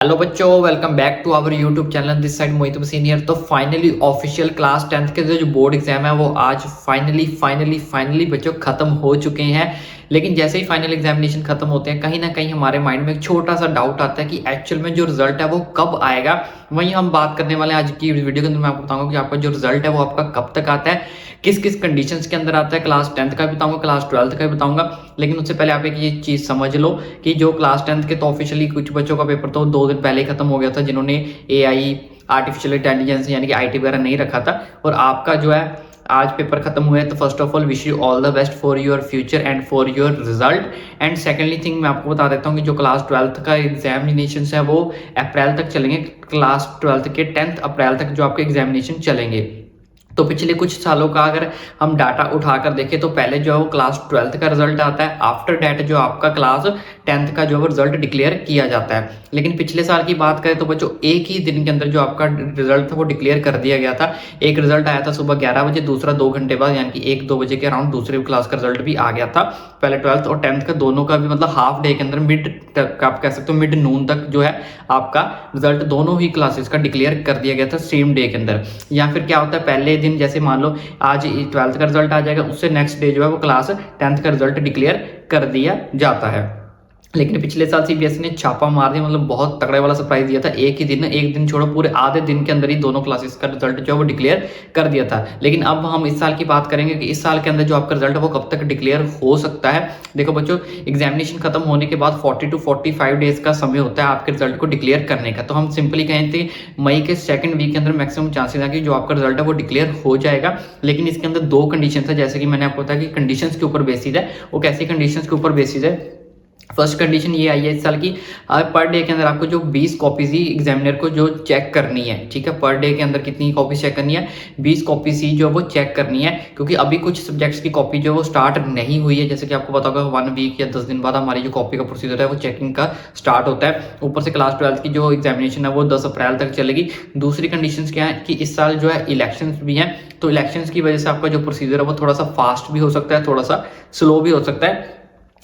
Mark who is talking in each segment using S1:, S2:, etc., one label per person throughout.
S1: Hello बच्चों, welcome back to our YouTube channel. This side Mohit Hussain here. तो finally official class 10th के जो board exam है वो आज फाइनली बच्चों खत्म हो चुके हैं। लेकिन जैसे ही फाइनल एग्जामिनेशन खत्म होते हैं, कहीं ना कहीं हमारे माइंड में एक छोटा सा डाउट आता है कि एक्चुअल में जो रिजल्ट है वो कब आएगा। वहीं हम बात करने वाले हैं आज की वीडियो के अंदर। मैं आपको बताऊंगा कि आपका जो रिजल्ट है वो आपका कब तक आता है, किस किस कंडीशंस के अंदर आता है। क्लास 10th का भी बताऊंगा, क्लास 12th का भी बताऊंगा। लेकिन उससे पहले आप एक ये चीज़ समझ लो कि जो क्लास 10th के तो ऑफिशियली कुछ बच्चों का पेपर तो 2 दिन पहले ही खत्म हो गया था, जिन्होंने AI आर्टिफिशियल इंटेलिजेंस यानी कि IT वगैरह नहीं रखा था। और आपका जो है आज पेपर खत्म हुए हैं। तो first of all wish you all the best for your future and for your result. And secondly thing मैं आपको बता देता हूँ कि जो क्लास 12th का एग्जामिनेशन है वो अप्रैल तक चलेंगे। क्लास 12th के 10th अप्रैल तक जो आपके एग्जामिनेशन चलेंगे। तो पिछले कुछ सालों का अगर हम डाटा उठाकर देखें तो पहले जो है वो क्लास 12th का रिजल्ट आता है, आफ्टर डैट जो आपका क्लास 10th का जो है रिजल्ट डिक्लेयर किया जाता है। लेकिन पिछले साल की बात करें तो बच्चों एक ही दिन के अंदर जो आपका रिजल्ट था वो डिक्लेयर कर दिया गया था। एक रिजल्ट आया था सुबह 11 बजे, दूसरा 2 घंटे बाद यानी कि 1-2 बजे के अराउंड दूसरे क्लास का रिजल्ट भी आ गया था। पहले 12th और 10th का दोनों का भी मतलब हाफ डे के अंदर मिड तक आप कह सकते हो, मिड नून तक जो है आपका रिजल्ट दोनों ही क्लासेस का डिक्लेयर कर दिया गया था सेम डे के अंदर। या फिर क्या होता है, पहले दिन जैसे मान लो आज 12th का रिजल्ट आ जाएगा, उससे नेक्स्ट डे जो है वो क्लास 10th का रिजल्ट डिक्लेयर कर दिया जाता है। लेकिन पिछले साल CBSE ने छापा मार दिया, मतलब बहुत तगड़े वाला सरप्राइज दिया था। एक दिन छोड़ो पूरे आधे दिन के अंदर ही दोनों क्लासेस का रिजल्ट जो है वो डिक्लेयर कर दिया था। लेकिन अब हम इस साल की बात करेंगे कि इस साल के अंदर जो आपका रिजल्ट है वो कब तक डिक्लेयर हो सकता है। देखो बच्चों, एग्जामिनेशन खत्म होने के बाद 40 to 45 डेज का समय होता है आपके रिजल्ट को डिक्लेयर करने का। तो हम सिंपली कहें थे मई के सेकंड वीक के अंदर मैक्सिमम चांसेस है कि जो आपका रिजल्ट है वो डिक्लेयर हो जाएगा। लेकिन इसके अंदर 2 कंडीशन है, जैसे कि मैंने आपको बताया कि कंडीशंस के ऊपर बेसिस है। वो कैसी कंडीशंस के ऊपर बेसिस है? फर्स्ट कंडीशन ये आई है इस साल की, पर डे के अंदर आपको जो 20 कॉपीज ही एग्जामिनर को जो चेक करनी है। ठीक है, पर डे के अंदर कितनी कॉपीज चेक करनी है? 20 कॉपीज ही जो वो चेक करनी है। क्योंकि अभी कुछ सब्जेक्ट्स की कॉपी जो वो स्टार्ट नहीं हुई है। जैसे कि आपको पता होगा 1 वीक या 10 दिन बाद हमारी जो कॉपी का प्रोसीजर है वो चेकिंग का स्टार्ट होता है। ऊपर से क्लास 12th की जो एग्जामिनेशन है वो 10 अप्रैल तक चलेगी। दूसरी कंडीशन क्या है कि इस साल जो है इलेक्शन भी हैं, तो इलेक्शन की वजह से आपका जो प्रोसीजर है वो थोड़ा सा फास्ट भी हो सकता है, थोड़ा सा स्लो भी हो सकता है।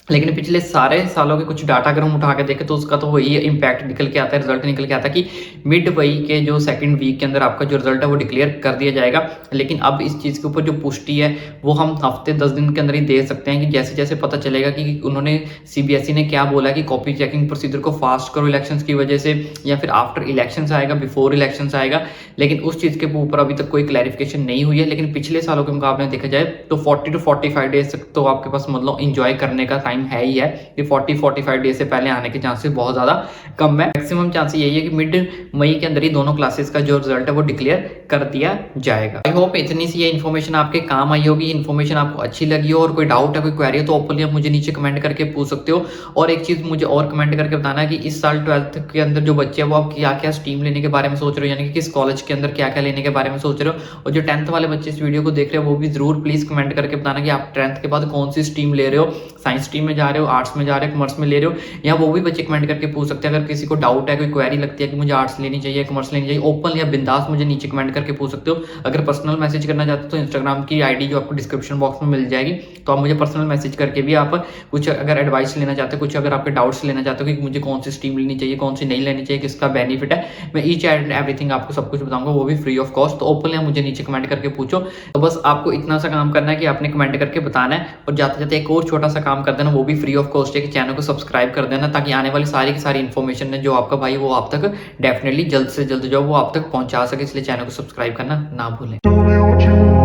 S1: लेकिन पिछले सारे सालों के कुछ डाटा अगर हम उठा के देखें तो उसका तो वही इम्पैक्ट निकल के आता है, रिजल्ट निकल के आता है कि मिड मई के जो सेकंड वीक के अंदर आपका जो रिजल्ट है वो डिक्लेयर कर दिया जाएगा। लेकिन अब इस चीज़ के ऊपर जो पुष्टि है वो हम हफ्ते 10 दिन के अंदर ही दे सकते हैं कि जैसे जैसे पता चलेगा कि उन्होंने CBSE ने क्या बोला कि कॉपी चेकिंग प्रोसीजर को फास्ट करो इलेक्शन की वजह से, या फिर आफ्टर इलेक्शन आएगा, बिफोर इलेक्शन आएगा। लेकिन उस चीज़ के ऊपर अभी तक कोई क्लैरिफिकेशन नहीं हुई है। लेकिन पिछले सालों के मुकाबले देखा जाए तो 40 to 45 डेज तक तो आपके पास मतलब इंजॉय करने का टाइम है ही है। कि 40-45 डेज से पहले आने के चांसेस बहुत ज़्यादा कम है। मैक्सिमम चांस यही है कि मिड मई के अंदर ही दोनों क्लासेस का जो रिजल्ट है वो डिक्लेयर कर दिया जाएगा। आई होप इतनी सी ये इन्फॉर्मेशन आपके काम आई होगी, इन्फॉर्मेशन आपको अच्छी लगी हो। और कोई डाउट है, कोई क्वेरी है तो ओपनली आप मुझे नीचे कमेंट करके पूछ सकते हो। और एक चीज़ मुझे और कमेंट करके बताना है कि इस साल 12th के अंदर जो बच्चे हैं वो आप क्या क्या स्ट्रीम लेने के बारे में सोच रहे हो, यानी कि किस कॉलेज के अंदर क्या क्या लेने के बारे में सोच रहे हो। और जो 10th वाले बच्चे इस वीडियो को देख रहे हो वो भी जरूर प्लीज़ कमेंट करके बताना कि आप 10th के बाद कौन सी स्ट्रीम ले रहे हो, साइंस स्ट्रीम में जा रहे हो, आर्ट्स में जा रहे हो, कॉमर्स में ले रहे हो। या वो भी बच्चे कमेंट करके पूछ सकते हैं। अगर किसी को डाउट है, कोई क्वेरी लगती है कि मुझे आर्ट्स लेनी चाहिए, कॉमर्स लेनी चाहिए, ओपन या बिंदास मुझे नीचे कमेंट करके पूछ सकते हो। अगर पर्सनल मैसेज करना चाहते हो तो इंस्टाग्राम की ID जो आपको डिस्क्रिप्शन बॉक्स में मिल जाएगी, तो आप मुझे पर्सनल मैसेज करके भी आप कुछ अगर एडवाइस लेना चाहते हो, कुछ अगर आपके डाउट्स लेना चाहते हो कि मुझे कौन सी स्ट्रीम लेनी चाहिए, कौन सी नहीं लेनी चाहिए, किसका बेनिफिट है, मैं ईच एंड एवरीथिंग आपको सब कुछ बताऊंगा, वो भी फ्री ऑफ कॉस्ट। तो ओपनली मुझे नीचे कमेंट करके पूछो। तो बस आपको इतना सा काम करना है कि आपने कमेंट करके बताना है। और जाते जाते एक और छोटा सा काम कर देना, वो भी फ्री ऑफ कॉस्ट है कि चैनल को सब्सक्राइब कर देना, ताकि आने वाली सारी की सारी इन्फॉर्मेशन है जो आपका भाई वो आप तक डेफिनेटली जल्द से जल्द जो वो आप तक पहुंचा सके। इसलिए चैनल को सब्सक्राइब करना ना भूलें।